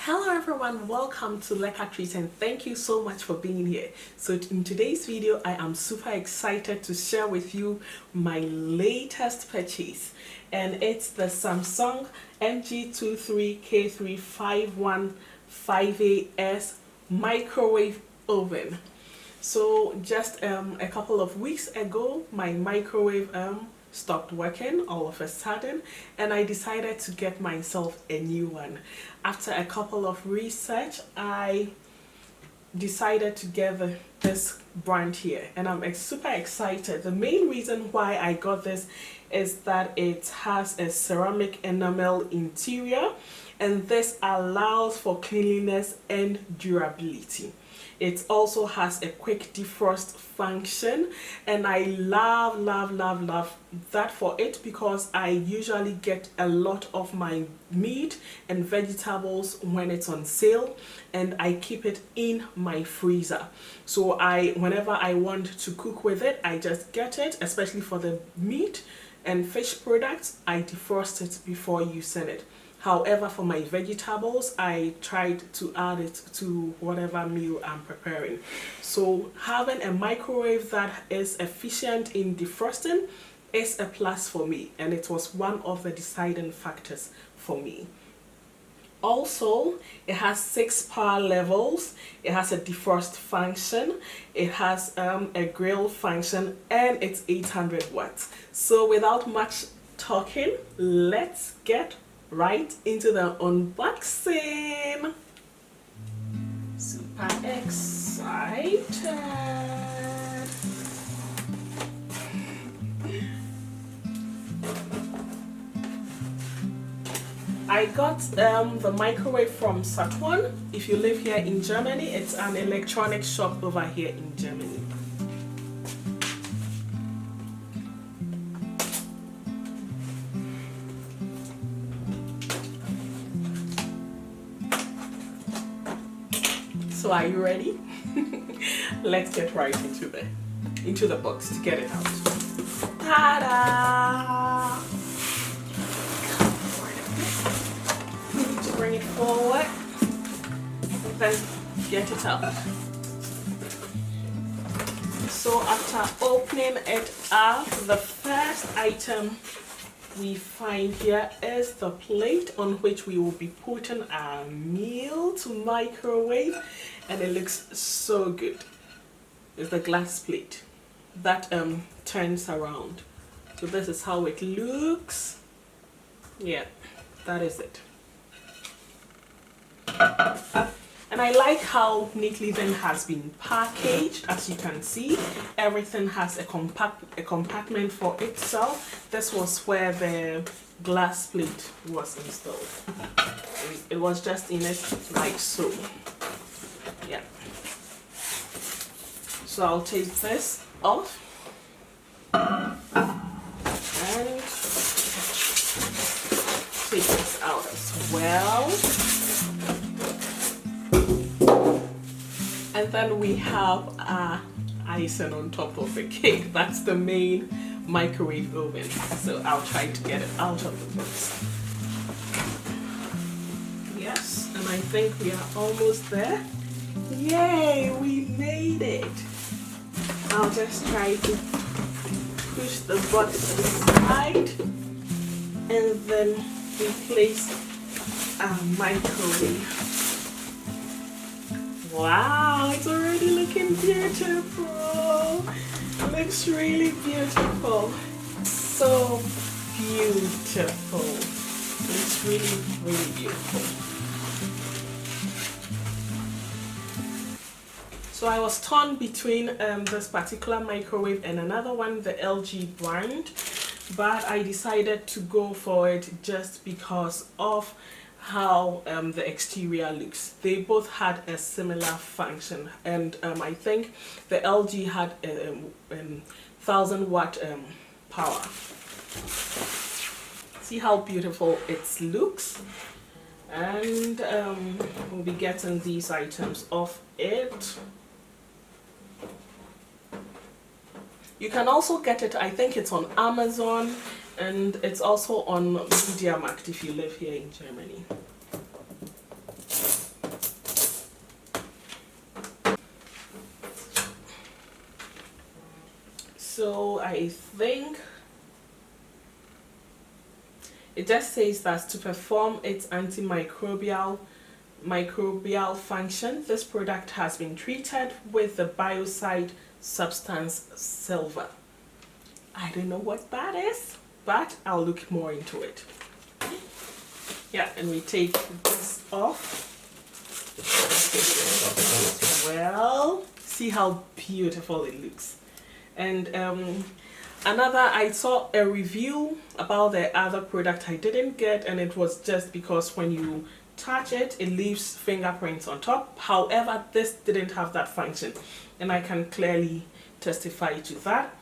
Hello everyone, welcome to Lecker and thank you so much for being here. So in today's video I am super excited to share with you my latest purchase, and it's the Samsung MG23K35158S microwave oven. So just a couple of weeks ago my microwave stopped working all of a sudden, and I decided to get myself a new one. After a couple of research, I decided to get this brand here, and I'm super excited. The main reason why I got this is that it has a ceramic enamel interior, and this allows for cleanliness and durability. It also has a quick defrost function, and I love that for it, because I usually get a lot of my meat and vegetables when it's on sale, and I keep it in my freezer. So whenever I want to cook with it, I just get it, especially for the meat and fish products. I defrost it before using it. However, for my vegetables, I tried to add it to whatever meal I'm preparing. So having a microwave that is efficient in defrosting is a plus for me, and it was one of the deciding factors for me. Also, it has 6 power levels, it has a defrost function, it has a grill function, and it's 800 watts. So without much talking, let's get right into the unboxing. Super excited. I got the microwave from Saturn. If you live here in Germany, it's an electronic shop over here in Germany. So are you ready? Let's get right into the box to get it out. Ta-da! Need to bring it forward and then get it out. So after opening it up, the first item we find here is the plate on which we will be putting our meal to microwave, and it looks so good. It's the glass plate that turns around. So this is how it looks. Yeah, that is it. And I like how neatly then has been packaged. As you can see, everything has a compartment for itself. This was where the glass plate was installed. It was just in it like so. Yeah. So I'll take this off and take this out as well. And then we have icing on top of the cake. That's the main microwave oven. So I'll try to get it out of the box. Yes, and I think we are almost there. Yay, we made it. I'll just try to push the box aside, and then we place our microwave. Wow, it's already looking beautiful. It looks really beautiful. So beautiful. It's really beautiful. So I was torn between this particular microwave and another one, the LG brand, but I decided to go for it just because of how the exterior looks. They both had a similar function, and I think the LG had a 1000 watt power. See how beautiful it looks, and we'll be getting these items off it. You can also get it, I think it's on Amazon, and it's also on MediaMarkt if you live here in Germany. So I think it just says that to perform its antimicrobial function, this product has been treated with the biocide substance silver. I don't know what that is, but I'll look more into it. Yeah, and we take this off. Well, see how beautiful it looks. And I saw a review about the other product I didn't get, and it was just because when you touch it, it leaves fingerprints on top. However, this didn't have that function, and I can clearly testify to that.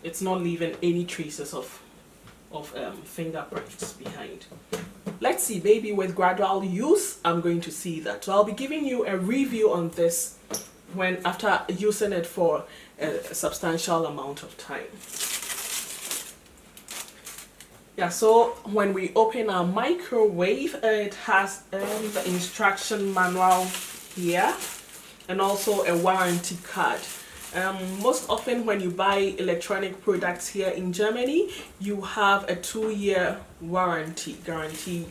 It's not leaving any traces of fingerprints behind. Let's see, maybe with gradual use, I'm going to see that. So I'll be giving you a review on this after using it for a substantial amount of time. Yeah, so when we open our microwave, it has the instruction manual here and also a warranty card. Most often when you buy electronic products here in Germany, you have a 2-year warranty guarantee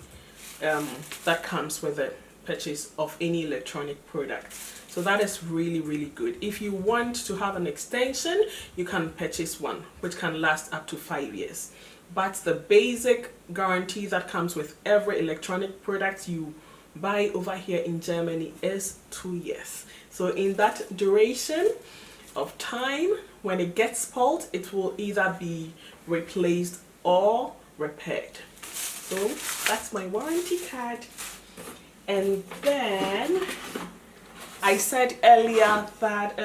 that comes with the purchase of any electronic product. So that is really, really good. If you want to have an extension, you can purchase one which can last up to 5 years. But the basic guarantee that comes with every electronic product you buy over here in Germany is 2 years. So in that duration of time, when it gets spoiled, it will either be replaced or repaired. So that's my warranty card. And then I said earlier that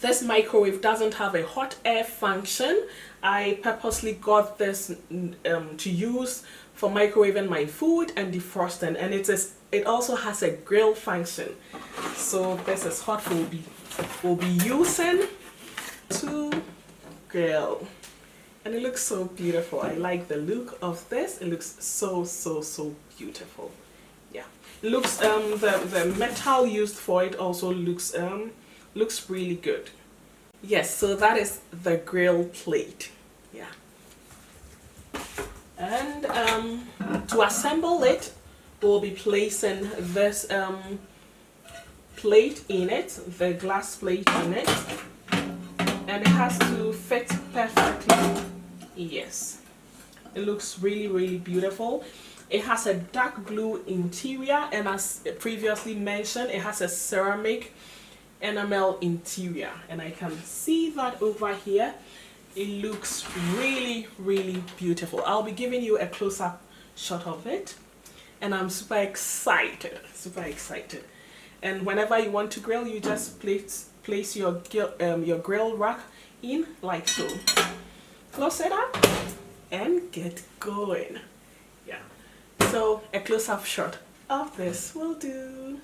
this microwave doesn't have a hot air function. I purposely got this to use for microwaving my food and defrosting, and it also has a grill function. So this is what we'll be using to grill, and it looks so beautiful. I like the look of this. It looks so beautiful. Yeah, it looks the metal used for it also looks really good. Yes, so that is the grill plate. Yeah, and to assemble it, we'll be placing this plate in it, the glass plate in it, and it has to fit perfectly. Yes, it looks really beautiful. It has a dark blue interior, and as previously mentioned, it has a ceramic enamel interior, and I can see that over here. It looks really beautiful. I'll be giving you a close-up shot of it, and I'm super excited. And whenever you want to grill, you just place your grill rack in like so. Close it up and get going. Yeah, so a close-up shot of this will do.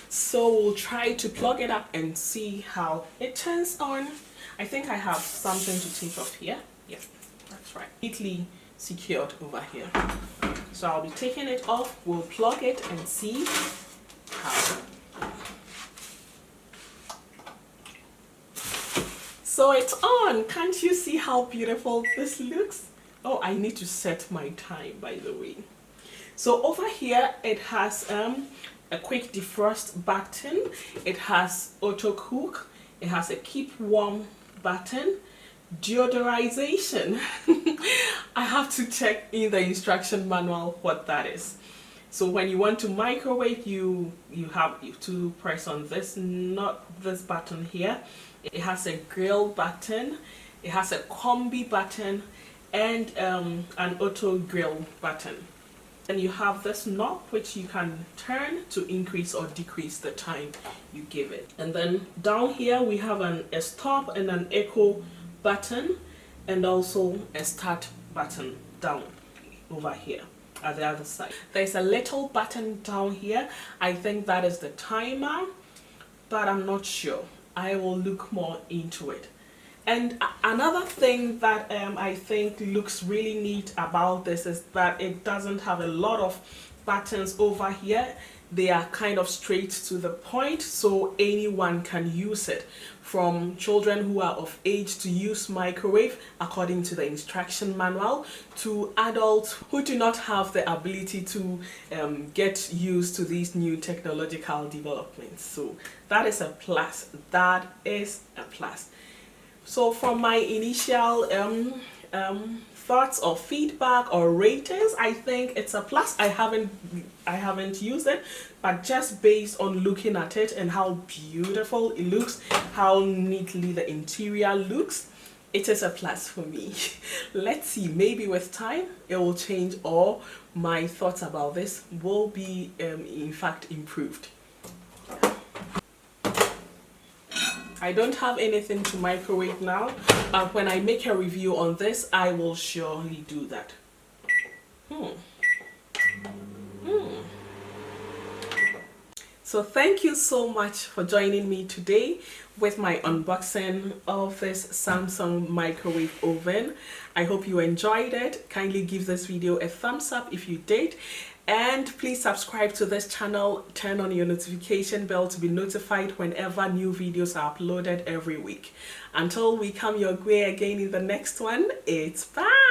So we'll try to plug it up and see how it turns on. I think I have something to take off here. Yeah, that's right. Neatly secured over here. So I'll be taking it off. We'll plug it and see how. So it's on. Can't you see how beautiful this looks? Oh, I need to set my time, by the way. So over here it has a quick defrost button, it has auto cook, it has a keep warm button, deodorization. I have to check in the instruction manual what that is. So when you want to microwave, you have to press on this, not this button here. It has a grill button, it has a combi button, and an auto grill button. And you have this knob which you can turn to increase or decrease the time you give it. And then down here we have a stop and an echo button, and also a start button down over here. at the other side. There's a little button down here. I think that is the timer, but I'm not sure. I will look more into it. And another thing that I think looks really neat about this is that it doesn't have a lot of buttons over here. They are kind of straight to the point, so anyone can use it, from children who are of age to use microwave according to the instruction manual, to adults who do not have the ability to get used to these new technological developments. So that is a plus. That is a plus. So from my initial thoughts or feedback or ratings, I think it's a plus. I haven't used it, but just based on looking at it and how beautiful it looks, how neatly the interior looks, it is a plus for me. Let's see, maybe with time it will change, or my thoughts about this will be in fact improved. I don't have anything to microwave now, but when I make a review on this, I will surely do that. So thank you so much for joining me today with my unboxing of this Samsung microwave oven. I hope you enjoyed it. Kindly give this video a thumbs up if you did. And please subscribe to this channel, turn on your notification bell to be notified whenever new videos are uploaded every week. Until we come your way again in the next one, it's bye!